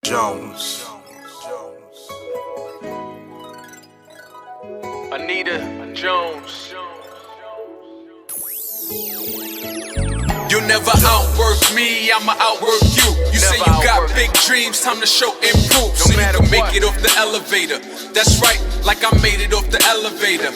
Jones. Anita Jones. You'll never outwork me, I'ma outwork you. You say you got big dreams, time to show and prove. So you can make it off the elevator. That's right, like I made it off the elevator.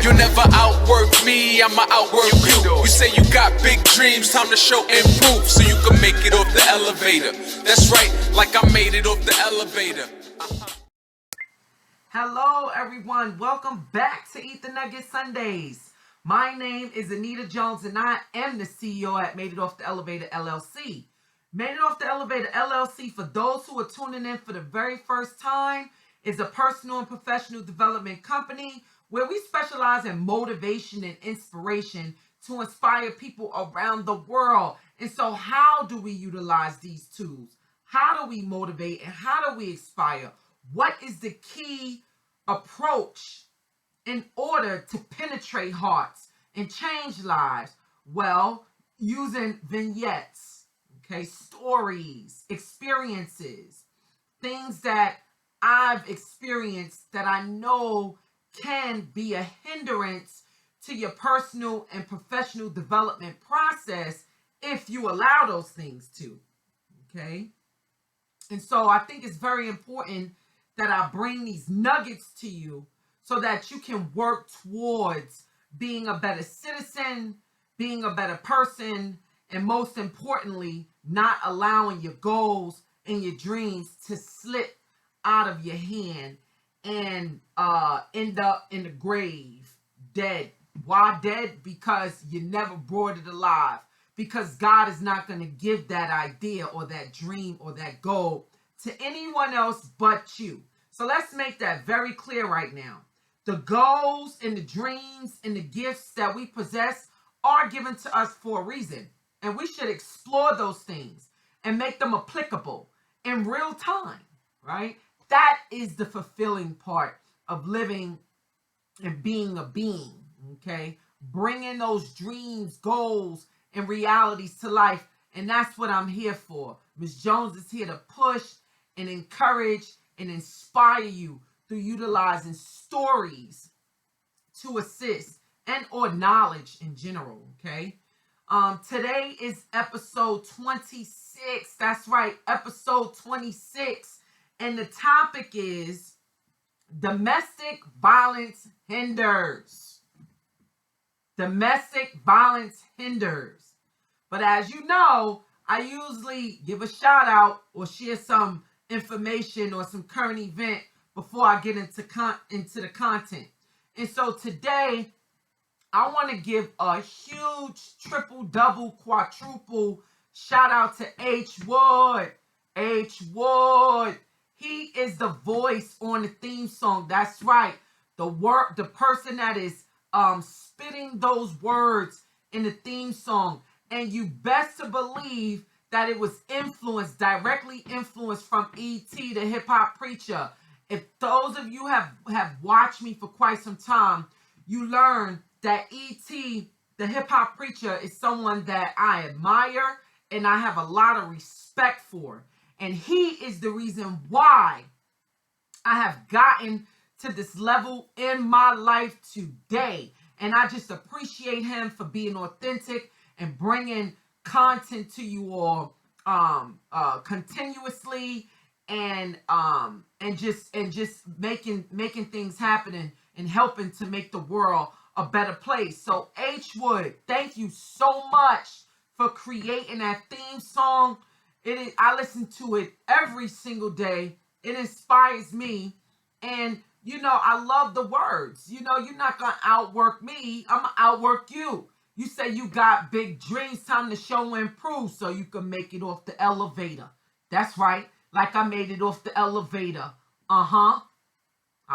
You'll never outwork me, I'ma outwork you. You say you got big dreams, time to show and prove. So you can make it off the elevator. That's right, like I made it off the elevator. Hello everyone, welcome back to Eat the Nugget Sundays. My name is Anita Jones and I am the CEO at Made It Off the Elevator LLC. Made It Off the Elevator LLC, for those who are tuning in for the very first time, is a personal and professional development company where we specialize in motivation and inspiration to inspire people around the world. And so how do we utilize these tools? How do we motivate and how do we inspire? What is the key approach in order to penetrate hearts and change lives? Well, using vignettes, stories, experiences, things that I've experienced that I know can be a hindrance to your personal and professional development process if you allow those things to, And so I think it's very important that I bring these nuggets to you so that you can work towards being a better citizen, being a better person, and most importantly, not allowing your goals and your dreams to slip out of your hand and end up in the grave, dead. Why dead? Because you never brought it alive. Because God is not going to give that idea or that dream or that goal to anyone else but you. So let's make that very clear right now. The goals and the dreams and the gifts that we possess are given to us for a reason. And we should explore those things and make them applicable in real time, right? That is the fulfilling part of living and being a being, Bringing those dreams, goals, and realities to life. And that's what I'm here for. Ms. Jones is here to push and encourage and inspire you through utilizing stories to assist and or knowledge in general, Today is episode 26. That's right, episode 26. And the topic is domestic violence hinders. Domestic violence hinders. But as you know, I usually give a shout out or share some information or some current event before I get into the content. And so today, I want to give a huge triple, double, quadruple shout out to H. Wood. H. Wood. He is the voice on the theme song. That's right. The person that is spitting those words in the theme song. And you best to believe that it was directly influenced from E.T., the hip-hop preacher. If those of you have watched me for quite some time, you learn that E.T., the hip-hop preacher, is someone that I admire and I have a lot of respect for. And he is the reason why I have gotten to this level in my life today. And I just appreciate him for being authentic and bringing content to you all continuously and just making things happen and helping to make the world a better place. So H. Wood, thank you so much for creating that theme song. I listen to it every single day. It inspires me, and I love the words. You're not gonna outwork me. I'm gonna outwork you. You say you got big dreams, time to show and prove so you can make it off the elevator. That's right, like I made it off the elevator. I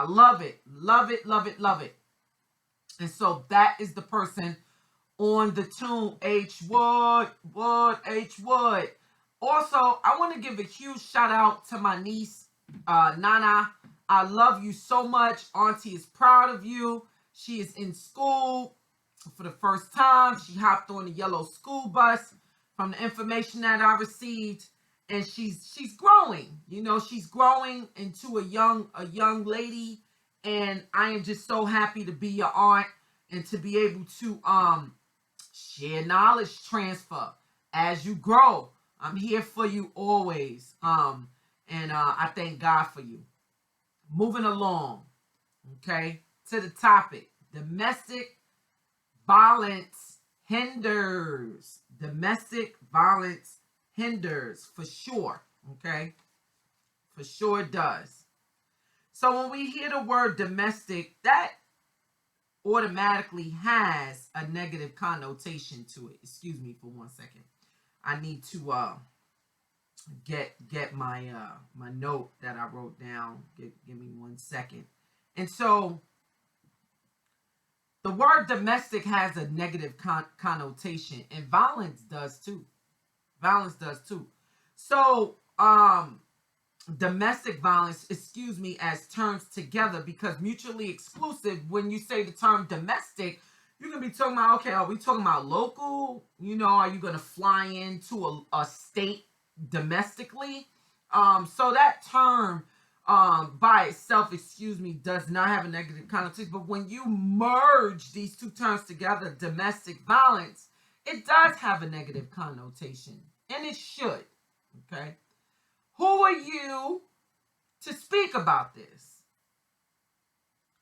love it, love it, love it, love it. And so that is the person on the tune, H. Wood, H. Wood. Also, I want to give a huge shout out to my niece, Nana. I love you so much. Auntie is proud of you. She is in school for the first time. She hopped on the yellow school bus from the information that I received. and she's growing. She's growing into a young lady, and I am just so happy to be your aunt and to be able to share knowledge transfer as you grow. I'm here for you always. And I thank God for you. Moving along, okay, to the topic. Domestic violence hinders. Domestic violence hinders, for sure, okay? For sure it does. So when we hear the word domestic, that automatically has a negative connotation to it. Excuse me for 1 second. I need to get my my note that I wrote down. Give me 1 second. And so the word domestic has a negative connotation, and violence does too. Violence does too. So domestic violence, as terms together, because mutually exclusive. When you say the term domestic, you can be talking about, okay, are we talking about local? Are you going to fly into a state domestically? So that term by itself, does not have a negative connotation. But when you merge these two terms together, domestic violence, it does have a negative connotation, and it should. Okay. Who are you to speak about this?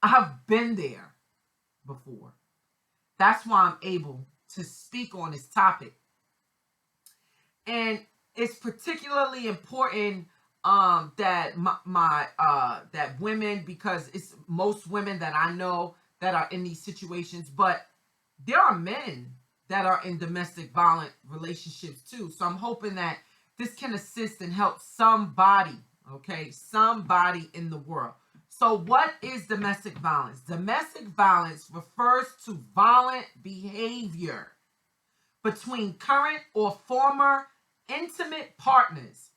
I've been there before. That's why I'm able to speak on this topic. And it's particularly important that that women, because it's most women that I know that are in these situations, but there are men that are in domestic violent relationships too. So I'm hoping that this can assist and help somebody, okay? Somebody in the world. So what is domestic violence? Domestic violence refers to violent behavior between current or former intimate partners,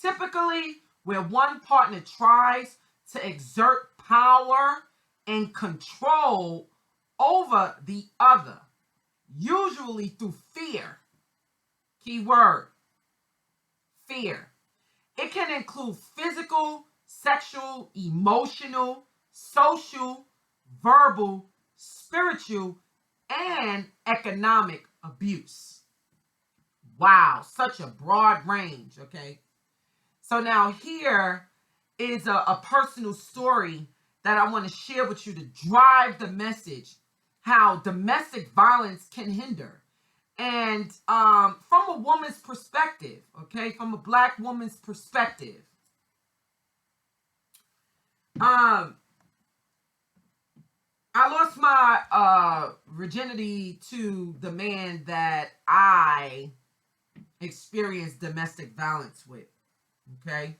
typically where one partner tries to exert power and control over the other, usually through fear. Key word, fear. It can include physical, sexual, emotional, social, verbal, spiritual, and economic abuse. Wow, such a broad range, okay? So now here is a personal story that I want to share with you to drive the message, how domestic violence can hinder. And from a woman's perspective, okay, from a Black woman's perspective, I lost my virginity to the man that I experienced domestic violence with, okay?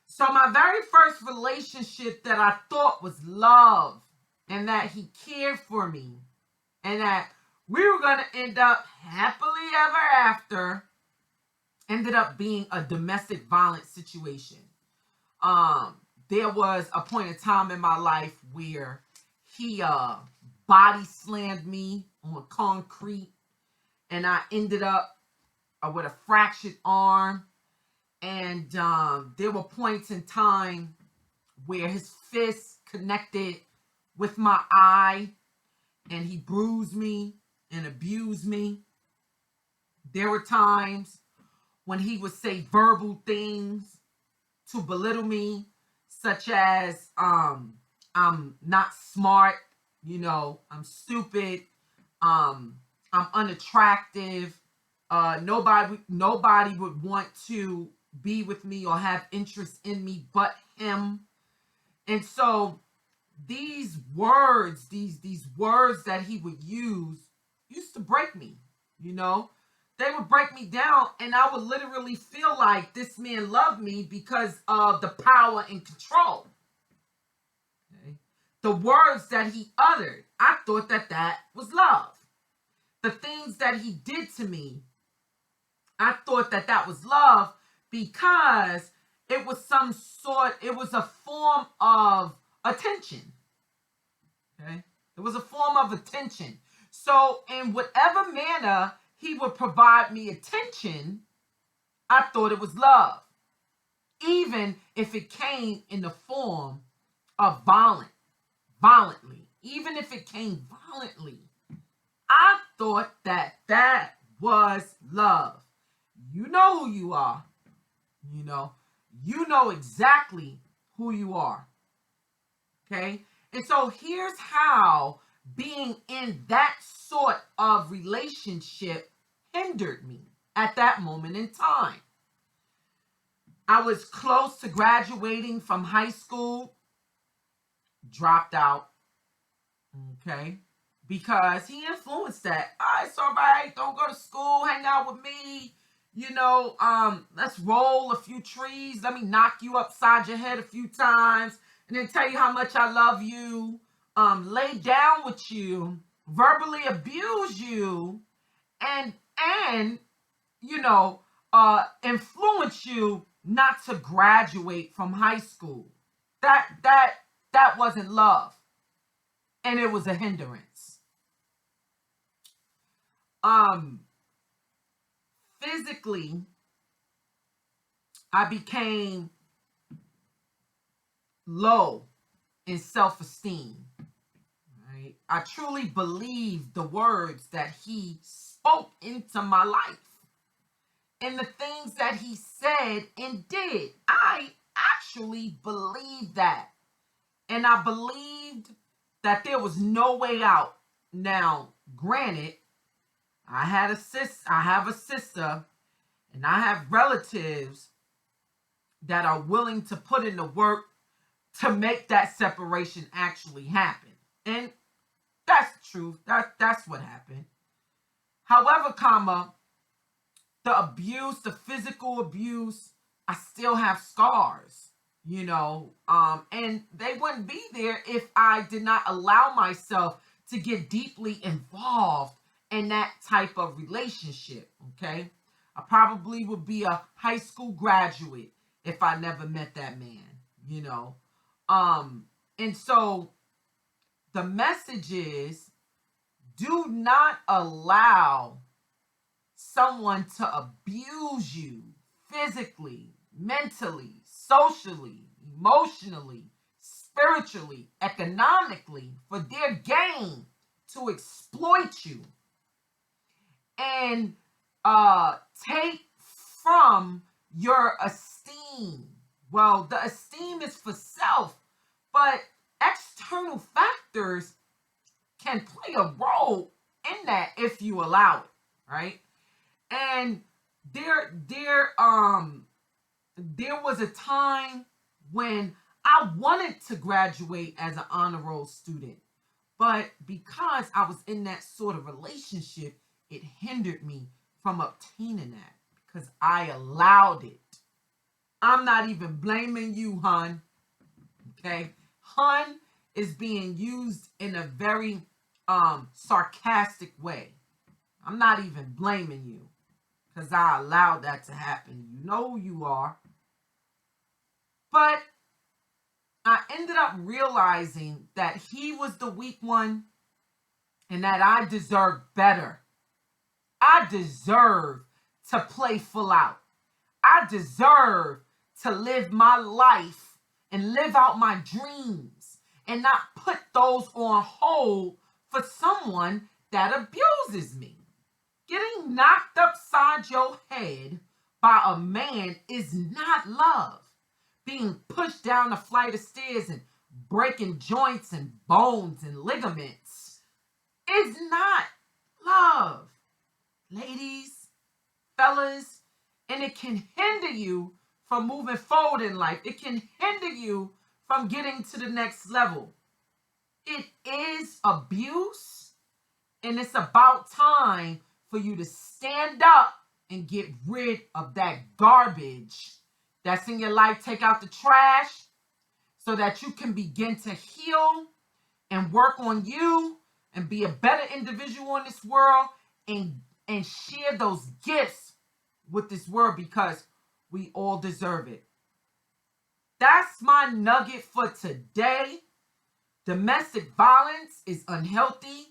So my very first relationship that I thought was love, and that he cared for me, and that we were going to end up happily ever after, ended up being a domestic violence situation. There was a point in time in my life where he body slammed me on concrete, and I ended up with a fractured arm. And there were points in time where his fist connected with my eye, and he bruised me and abused me. There were times when he would say verbal things to belittle me, such as I'm not smart, I'm stupid, I'm unattractive, nobody would want to be with me or have interest in me but him. And so these words, these words that he would use used to break me, They would break me down, and I would literally feel like this man loved me because of the power and control. Okay? The words that he uttered, I thought that was love. The things that he did to me, I thought that was love, because it was it was a form of attention. Okay? It was a form of attention. So in whatever manner he would provide me attention, I thought it was love, even if it came in the form of violently. Even if it came violently, I thought that was love. You know who you are. You know exactly who you are. Okay? And so here's how being in that sort of relationship hindered me at that moment in time. I was close to graduating from high school, dropped out, okay? Because he influenced that. All right, so everybody, don't go to school, hang out with me. Let's roll a few trees. Let me knock you upside your head a few times and then tell you how much I love you. Lay down with you, verbally abuse you, and influence you not to graduate from high school. That wasn't love, and it was a hindrance. Physically, I became low in self-esteem. Right? I truly believed the words that he spoke into my life and the things that he said and did. I actually believed that. And I believed that there was no way out. Now, granted, I have a sister, and I have relatives that are willing to put in the work to make that separation actually happen. And that's the truth. That's what happened. However, the physical abuse, I still have scars, and they wouldn't be there if I did not allow myself to get deeply involved in that type of relationship, okay? I probably would be a high school graduate if I never met that man, And so the message is, do not allow someone to abuse you physically, mentally, socially, emotionally, spiritually, economically for their gain, to exploit you and take from your esteem. Well, the esteem is for self, but external factors can play a role in that if you allow it, right? And there was a time when I wanted to graduate as an honor roll student, but because I was in that sort of relationship, it hindered me from obtaining that because I allowed it. I'm not even blaming you, hun. Okay? Hun is being used in a very sarcastic way. I'm not even blaming you because I allowed that to happen. You know who you are. But I ended up realizing that he was the weak one and that I deserved better. I deserve to play full out. I deserve to live my life and live out my dreams and not put those on hold for someone that abuses me. Getting knocked upside your head by a man is not love. Being pushed down a flight of stairs and breaking joints and bones and ligaments is not love. Ladies, fellas, and it can hinder you from moving forward in life. It can hinder you from getting to the next level. It is abuse, and it's about time for you to stand up and get rid of that garbage that's in your life. Take out the trash so that you can begin to heal and work on you and be a better individual in this world and share those gifts with this world because we all deserve it. That's my nugget for today. Domestic violence is unhealthy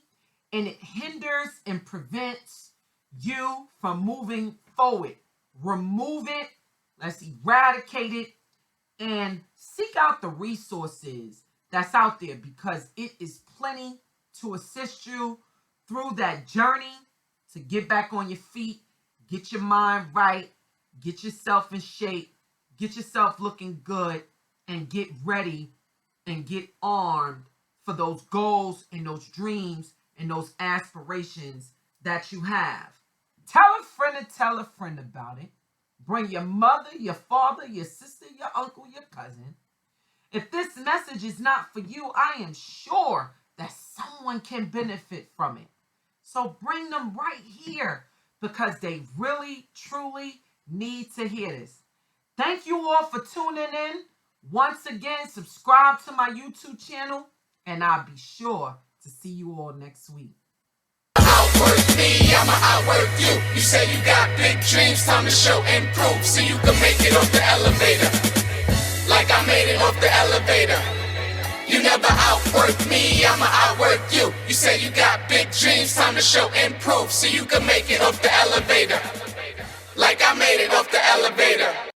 and it hinders and prevents you from moving forward. remove it. Let's eradicate it and seek out the resources that's out there, because it is plenty to assist you through that journey to get back on your feet, get your mind right, get yourself in shape, get yourself looking good, and get ready and get armed for those goals and those dreams and those aspirations that you have. Tell a friend about it. Bring your mother, your father, your sister, your uncle, your cousin. If this message is not for you, I am sure that someone can benefit from it. So bring them right here, because they really, truly need to hear this. Thank you all for tuning in. Once again, subscribe to my YouTube channel, and I'll be sure to see you all next week. Outwork me, I'ma outwork you. You say you got big dreams, time to show and prove, so you can make it off the elevator, like I made it off the elevator. You never outwork me, I'ma outwork you. You say you got big dreams, time to show and prove, so you can make it off the elevator, like I made it off the elevator.